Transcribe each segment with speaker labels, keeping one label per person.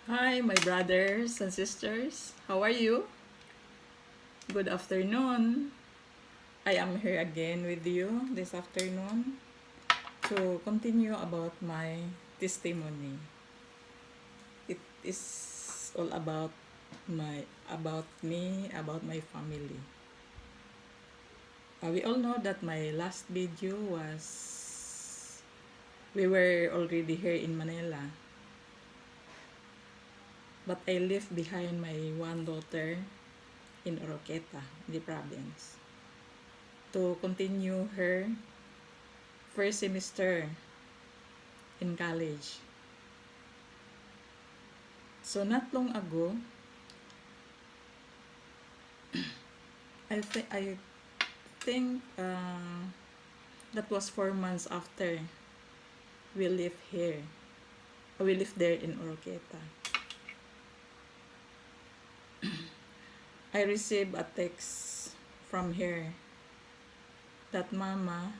Speaker 1: Hi, my brothers and sisters. How are you? Good afternoon. I am here again with you this afternoon to continue about my testimony. It is all about me, about my family. We all know that my last video was we were already here in Manila, but I left behind my one daughter in Oroqueta, the province, to continue her first semester in college. So not long ago, I think that was 4 months after we lived here. We lived there in Oroqueta. I received a text from her that Mama,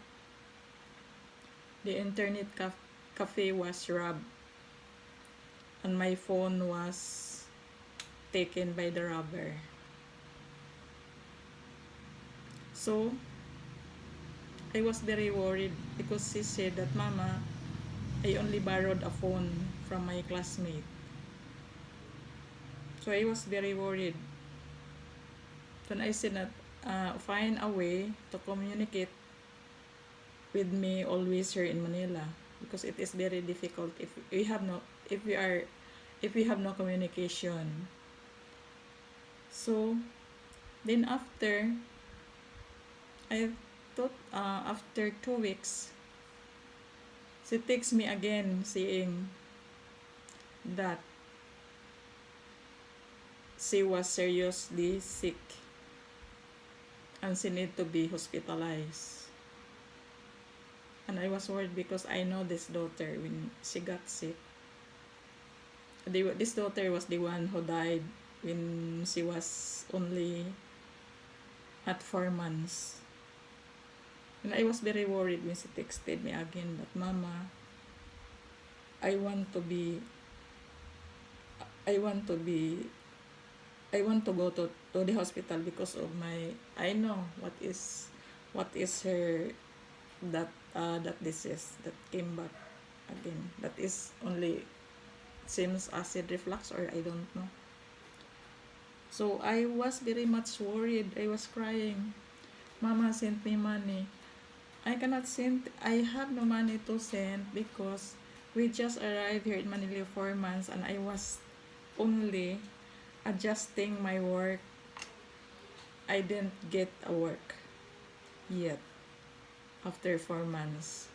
Speaker 1: the internet cafe was robbed and my phone was taken by the robber. So I was very worried because she said that Mama, I only borrowed a phone from my classmate. So I was very worried. Then I said that find a way to communicate with me always here in Manila because it is very difficult if we have no communication. So then I thought after 2 weeks she texts me again saying that she was seriously sick and she need to be hospitalized. And I was worried because I know this daughter when she got sick. This daughter was the one who died when she was only at 4 months. And I was very worried when she texted me again that Mama, I want to be I want to be I want to go to the hospital because of I know what is her that disease that came back again. That is only seems acid reflux or I don't know. So I was very much worried. I was crying. Mama sent me money. I have no money to send because we just arrived here in Manila 4 months and I was only adjusting my work. I didn't get a work yet. After 4 months,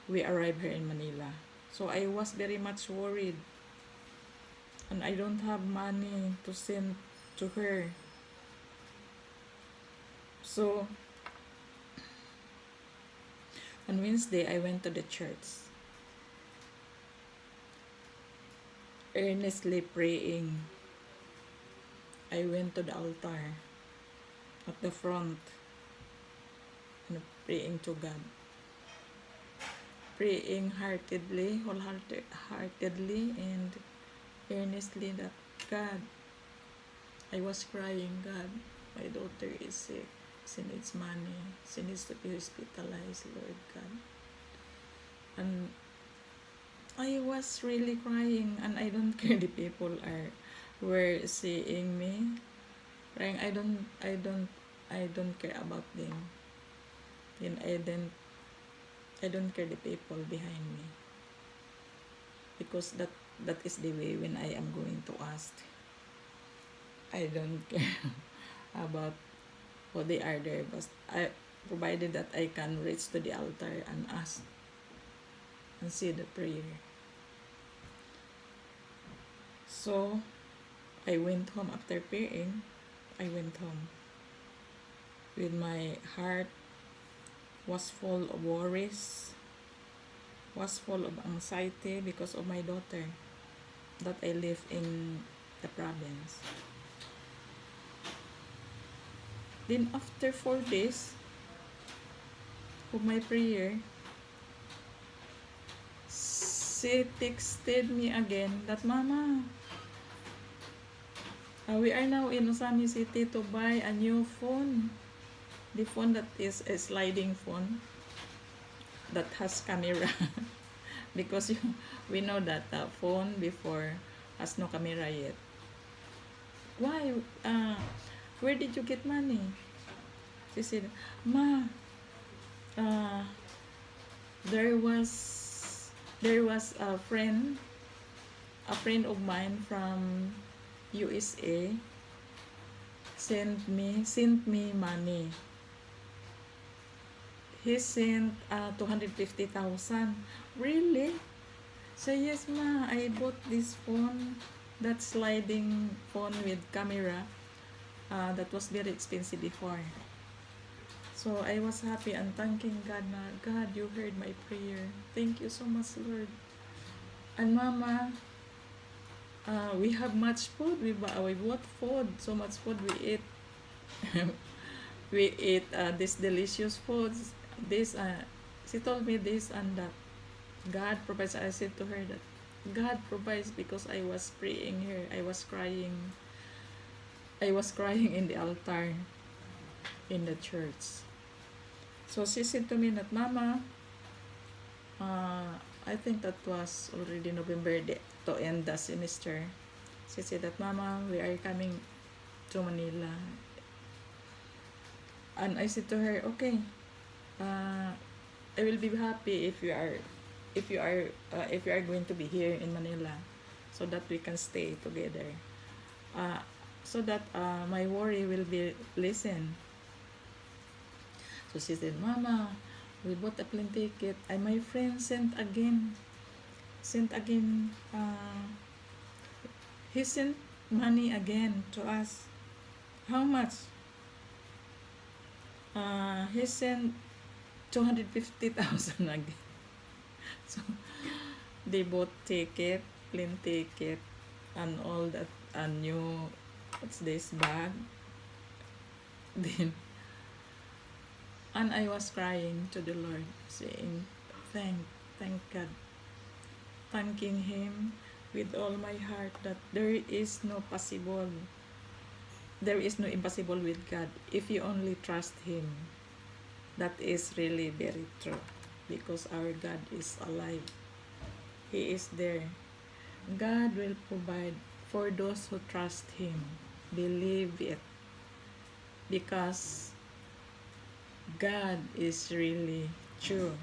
Speaker 1: we arrived here in Manila. So I was very much worried. And I don't have money to send to her. So, on Wednesday, I went to the church, earnestly praying. I went to the altar at the front and praying to God. Praying wholeheartedly and earnestly that God, I was crying, God, my daughter is sick. She needs money. She needs to be hospitalized, Lord God. And I was really crying and I don't care the people were seeing me crying. I don't care about them. And I don't care the people behind me. Because that is the way when I am going to ask. I don't care about what they are there, but I provided that I can reach to the altar and ask and say the prayer. So I went home after praying. I went home with my heart was full of worries, was full of anxiety because of my daughter that I live in the province. Then after 4 days of my prayer, she texted me again that Mama, We are now in Osami City to buy a new phone. The phone that is a sliding phone that has camera. Because we know that the phone before has no camera yet. Why? Where did you get money? She said, Ma, uh, there was a friend of mine from USA sent me money. He sent 250,000. Really? So yes, ma, I bought this phone, that sliding phone with camera. That was very expensive before. So I was happy and thanking God na, God, you heard my prayer. Thank you so much, Lord. And Mama, we have much food. We bought food, so much food we ate. We ate this delicious foods. This, she told me this and that. God provides. I said to her that God provides because I was praying here. I was crying. I was crying in the altar in the church. So she said to me that, Mama, I think that was already November to end the semester. She said that, Mama, we are coming to Manila. And I said to her, okay, I will be happy if you are going to be here in Manila, so that we can stay together. So that my worry will be lessened. So she said, Mama, we bought a plane ticket. And my friend sent again. He sent money again to us. How much? He sent 250,000 again. So they bought ticket, plane ticket, and all that, a new, what's this, bag. Then, and I was crying to the Lord, saying, thank God, thanking Him with all my heart that there is no impossible with God if you only trust Him. That is really very true, because our God is alive. He is there. God will provide for those who trust Him. Believe it, because God is really true.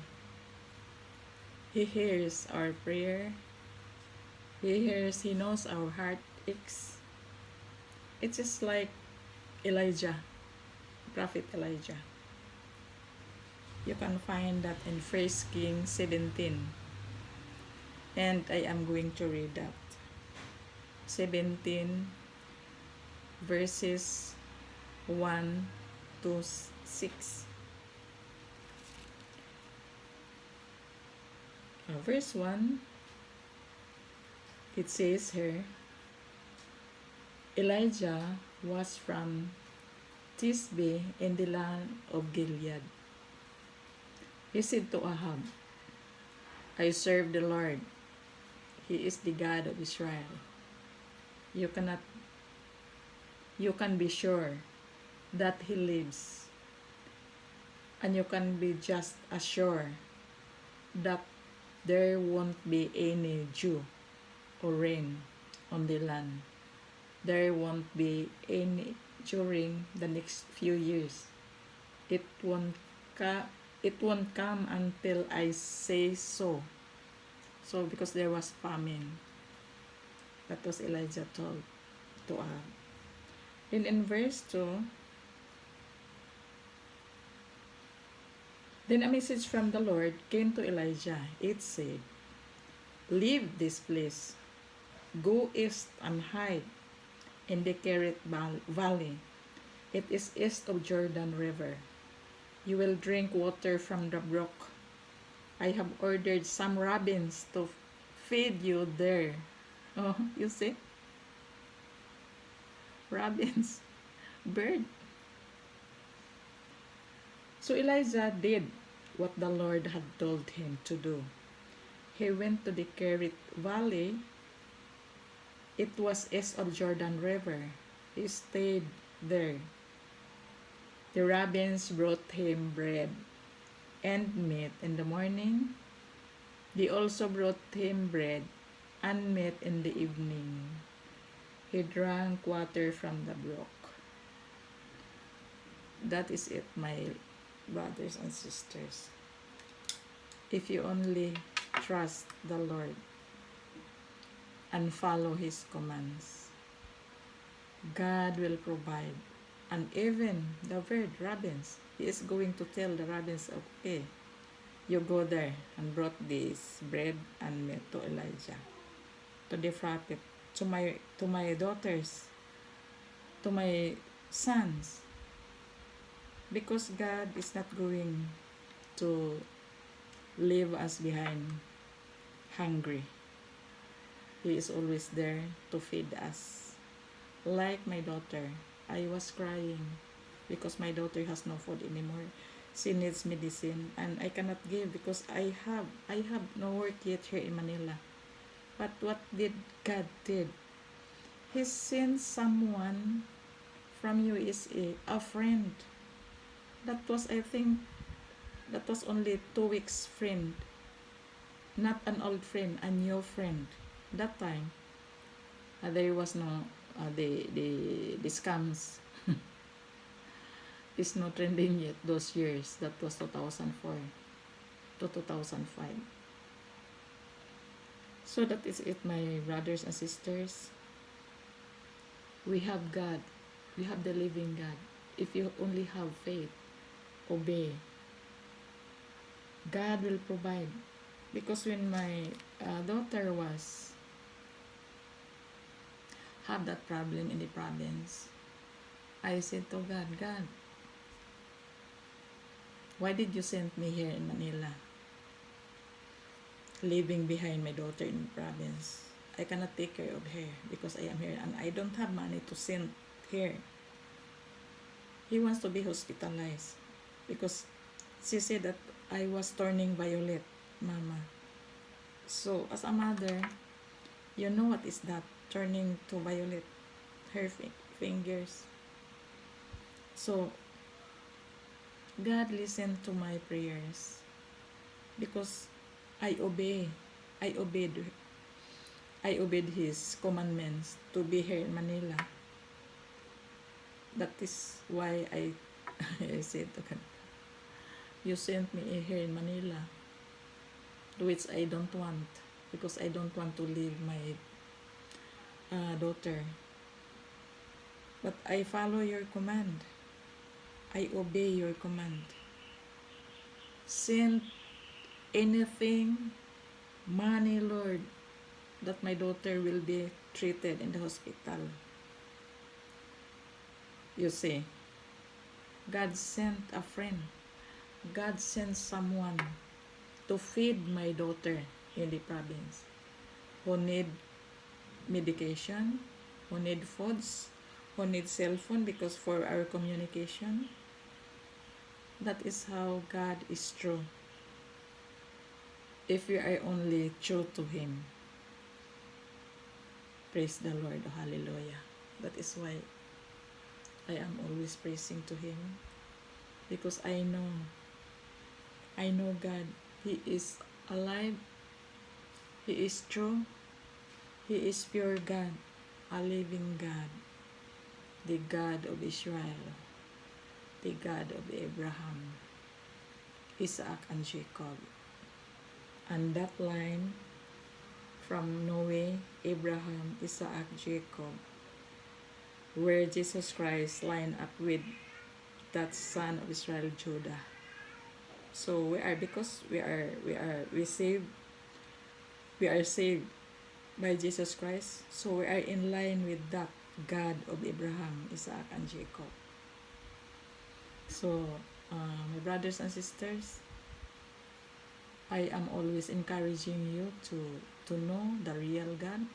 Speaker 1: He hears our prayer. He knows our heart aches. It's just like Elijah, Prophet Elijah. You can find that in 1 Kings 17. And I am going to read that. 17 verses 1 to 6. Verse 1, it says here, Elijah was from Tisbe in the land of Gilead. He said to Ahab, I serve the Lord. He is the God of Israel. You can be sure that He lives. And you can be just assured that there won't be any dew or rain on the land. There won't be any during the next few years. It won't come until I say so. So because there was famine. That was Elijah told to Ahab. Then in verse 2, then a message from the Lord came to Elijah. It said, leave this place, go east and hide in the Kerith Valley. It is east of Jordan River. You will drink water from the brook. I have ordered some robins to feed you there. Oh, you see? Robins, bird. So Elijah did what the Lord had told him to do. He went to the Kerith Valley. It was east of Jordan River. He stayed there. The rabbins brought him bread and meat in the morning. They also brought him bread and meat in the evening. He drank water from the brook. That is it, my brothers and sisters. If you only trust the Lord and follow His commands, God will provide. And even the word rabbins, He is going to tell the rabbins, okay, you go there and brought this bread and meat to Elijah, to the prophet, to my daughters, to my sons, because God is not going to leave us behind hungry. He is always there to feed us. Like my daughter, I was crying because my daughter has no food anymore. She needs medicine and I cannot give because I have no work yet here in Manila. But what did God did? He sent someone from USA, a friend. That was, I think, that was only 2 weeks friend. Not an old friend, a new friend. That time, there was no, the scams is not trending yet those years. That was 2004 to 2005. So that is it, my brothers and sisters. We have God. We have the living God. If you only have faith, obey, God will provide. Because when my daughter was have that problem in the province, I said to God, God, why did you send me here in Manila, leaving behind my daughter in the province? I cannot take care of her because I am here and I don't have money to send here. He wants to be hospitalized because she said that I was turning violet, Mama. So as a mother, you know what is that, turning to violet, her fingers. So God listened to my prayers because I obeyed His commandments to be here in Manila. That is why I said to God, you sent me here in Manila, which I don't want, because I don't want to leave my daughter. But I follow your command. I obey your command. Send anything, money, Lord, that my daughter will be treated in the hospital. You see, God sent a friend. God sent someone to feed my daughter in the province who need medication, who need foods, who need cell phone because for our communication. That is how God is true. If we are only true to Him. Praise the Lord, hallelujah. That is why I am always praising to Him, because I know God. He is alive. He is true. He is pure God, a living God, the God of Israel, the God of Abraham, Isaac, and Jacob. And that line from Noah, Abraham, Isaac, Jacob, where Jesus Christ lined up with that son of Israel, Judah. So we are saved by Jesus Christ. So we are in line with that God of Abraham, Isaac, and Jacob. So my brothers and sisters, I am always encouraging you to know the real God,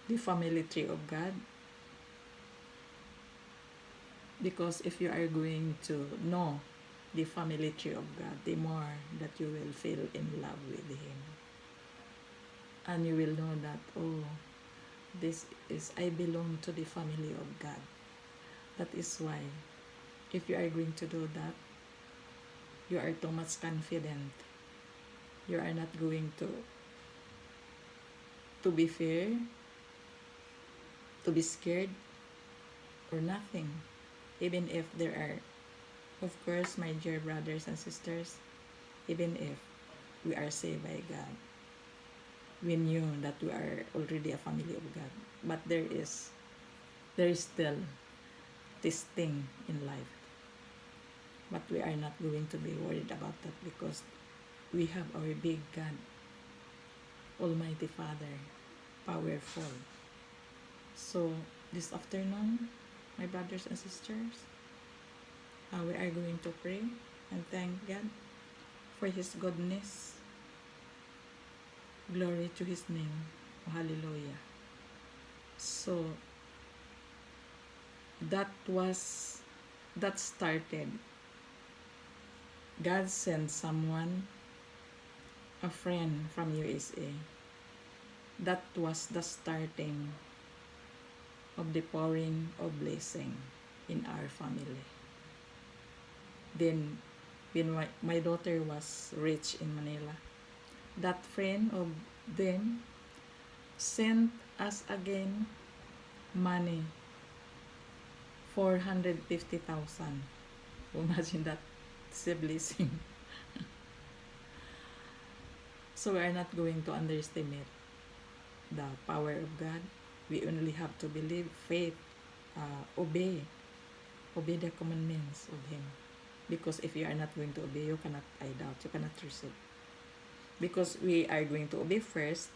Speaker 1: the family tree of God. Because if you are going to know the family tree of God, the more that you will feel in love with Him. And you will know that, oh, this is I belong to the family of God. That is why if you are going to do that, you are too much confident. You are not going to be fear, to be scared, or nothing. Even if there are, of course, my dear brothers and sisters, even if we are saved by God, we knew that we are already a family of God. But there is still this thing in life. But we are not going to be worried about that because we have our big God, Almighty Father, powerful. So this afternoon, my brothers and sisters, we are going to pray and thank God for His goodness. Glory to His name. Hallelujah. So that started. God sent someone, a friend from USA. That was the starting of the pouring of blessing in our family. Then, when my daughter was rich in Manila, that friend of them sent us again money, 450,000. Imagine that, it's a blessing. So we are not going to underestimate the power of God. We only have to believe, faith, obey the commandments of Him. Because if you are not going to obey, you cannot, I doubt, you cannot receive. Because we are going to obey first,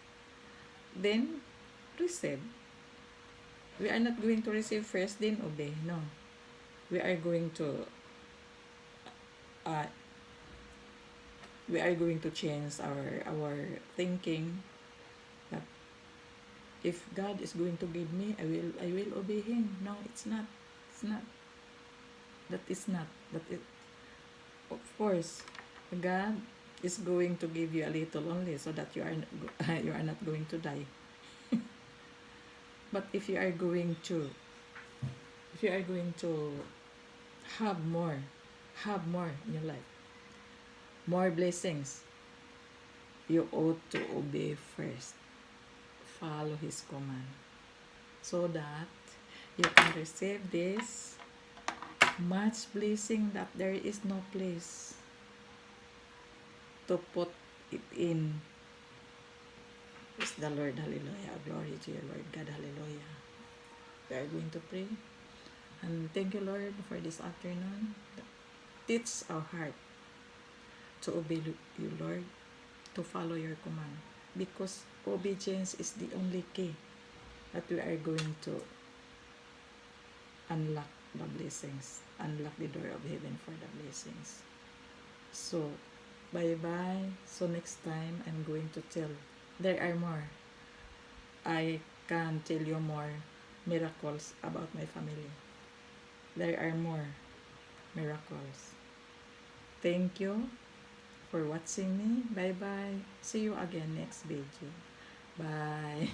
Speaker 1: then receive. We are not going to receive first, then obey. No. We are going to change our thinking that if God is going to give me, I will obey Him. No, it's not. It's not. That is not. That is, of course, God is going to give you a little only so that you are not going to die. But if you are going to have more in your life, more blessings, you ought to obey first. Follow His command so that you can receive this much blessing that there is no place to put it in. Praise the Lord, hallelujah. Glory to you, Lord God, hallelujah. We are going to pray. And thank you, Lord, for this afternoon. Teach our heart to obey you, Lord, to follow your command. Because obedience is the only key that we are going to unlock the blessings, unlock the door of heaven for the blessings. So, bye-bye. So next time, I'm going to tell. There are more. I can tell you more miracles about my family. There are more miracles. Thank you for watching me. Bye-bye. See you again next video. Bye.